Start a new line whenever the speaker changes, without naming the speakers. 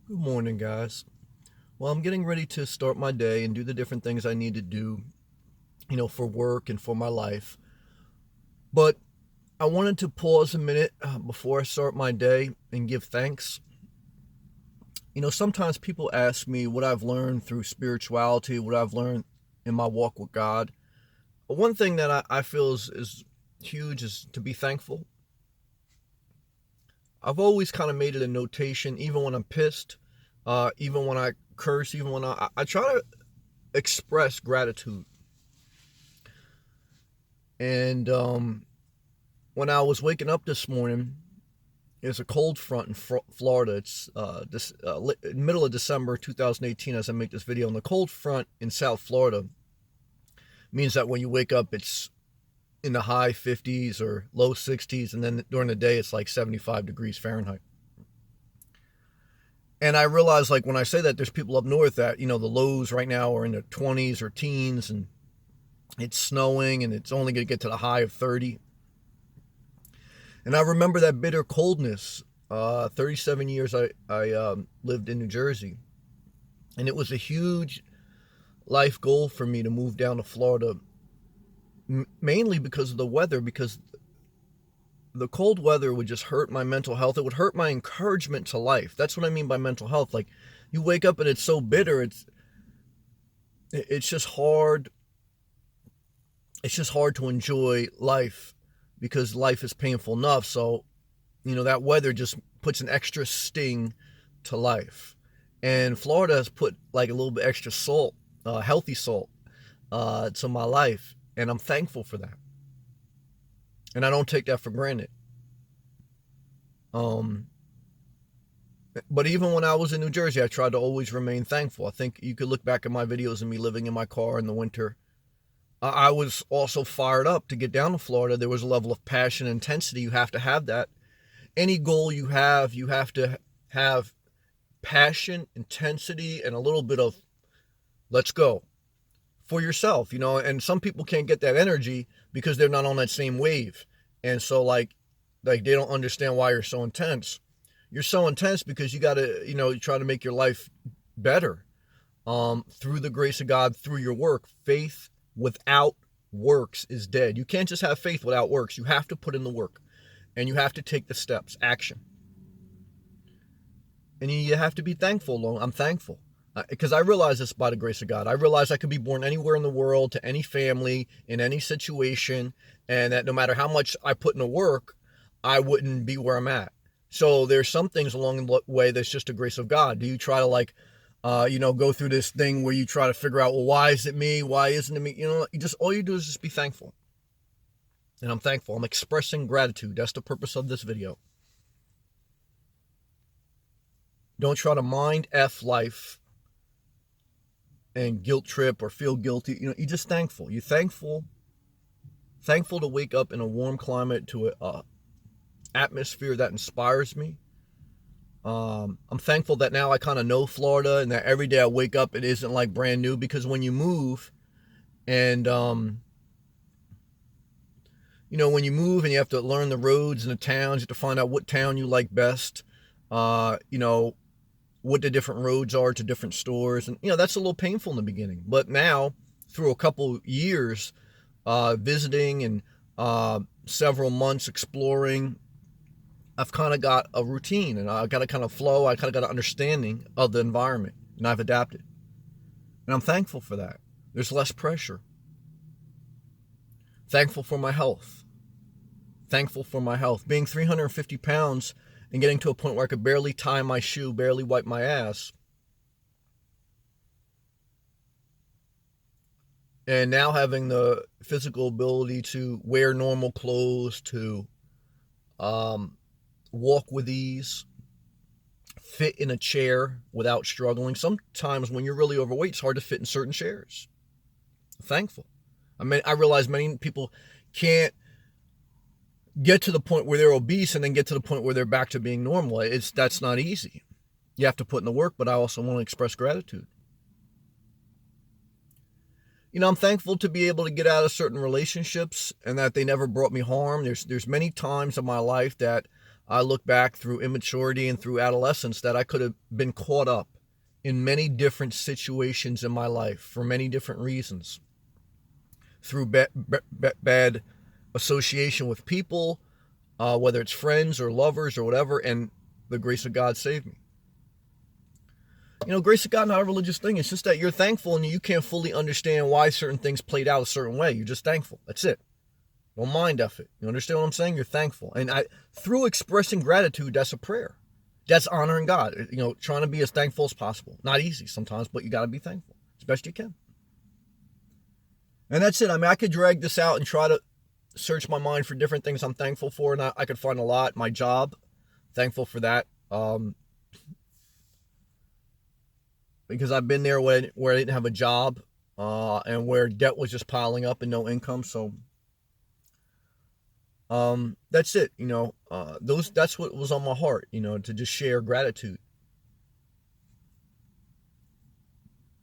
Good morning, guys. Well, I'm getting ready to start my day and do the different things I need to do, for work and for my life. But I wanted to pause a minute before I start my day and give thanks. Sometimes people ask me what I've learned through spirituality, what I've learned in my walk with God. One thing that I feel is huge is to be thankful. I've always kind of made it a notation, even when I'm pissed, even when I curse, even when I try to express gratitude. And when I was waking up this morning, there's a cold front in Florida. It's this middle of December 2018 as I make this video. And the cold front in South Florida means that when you wake up, it's in the high 50s or low 60s. And then during the day, it's like 75 degrees Fahrenheit. And I realize, like, when I say that, there's people up north that, the lows right now are in the 20s or teens, and it's snowing, and it's only going to get to the high of 30. And I remember that bitter coldness. 37 years I lived in New Jersey. And it was a huge life goal for me to move down to Florida, mainly because of the weather, because the cold weather would just hurt my mental health. It would hurt my encouragement to life. That's what I mean by mental health. Like, you wake up and it's so bitter. It's just hard. It's just hard to enjoy life because life is painful enough. So, that weather just puts an extra sting to life. And Florida has put like a little bit extra salt, healthy salt, to my life. And I'm thankful for that. And I don't take that for granted. But even when I was in New Jersey, I tried to always remain thankful. I think you could look back at my videos of me living in my car in the winter. I was also fired up to get down to Florida. There was a level of passion and intensity. You have to have that. Any goal you have to have passion, intensity, and a little bit of let's go for yourself, and some people can't get that energy because they're not on that same wave. And so like they don't understand why you're so intense. You're so intense because you got to, you try to make your life better through the grace of God, through your work. Faith without works is dead. You can't just have faith without works. You have to put in the work. And you have to take the steps, action. And you have to be thankful. I'm thankful because I realize this by the grace of God. I realize I could be born anywhere in the world, to any family, in any situation, and that no matter how much I put in the work, I wouldn't be where I'm at. So there's some things along the way that's just a grace of God. Do you try to go through this thing where you try to figure out, well, why is it me? Why isn't it me? All you do is just be thankful. And I'm thankful. I'm expressing gratitude. That's the purpose of this video. Don't try to mind F life and guilt trip or feel guilty. You're just thankful. You're thankful to wake up in a warm climate, to a atmosphere that inspires me. I'm thankful that now I kind of know Florida, and that every day I wake up, it isn't like brand new, because when you move and when you move and you have to learn the roads and the towns, you have to find out what town you like best, what the different roads are to different stores. And, that's a little painful in the beginning. But now, through a couple years visiting and several months exploring, I've kind of got a routine, and I got a kind of flow. I kind of got an understanding of the environment, and I've adapted. And I'm thankful for that. There's less pressure. Thankful for my health. Thankful for my health. Being 350 pounds and getting to a point where I could barely tie my shoe, barely wipe my ass. And now having the physical ability to wear normal clothes, to walk with ease, fit in a chair without struggling. Sometimes when you're really overweight, it's hard to fit in certain chairs. I'm thankful. I realize many people can't get to the point where they're obese and then get to the point where they're back to being normal. That's not easy. You have to put in the work, but I also want to express gratitude. I'm thankful to be able to get out of certain relationships and that they never brought me harm. There's many times in my life that I look back through immaturity and through adolescence that I could have been caught up in many different situations in my life for many different reasons. Through bad association with people, whether it's friends or lovers or whatever, and the grace of God saved me. Grace of God, not a religious thing. It's just that you're thankful and you can't fully understand why certain things played out a certain way. You're just thankful. That's it. Don't mind it. You understand what I'm saying? You're thankful. And through expressing gratitude, that's a prayer. That's honoring God. Trying to be as thankful as possible. Not easy sometimes, but you got to be thankful as best you can. And that's it. I could drag this out and try to search my mind for different things I'm thankful for, and I could find a lot. My job, thankful for that. Because I've been there where I didn't have a job, and where debt was just piling up and no income. So that's it. That's what was on my heart, to just share gratitude.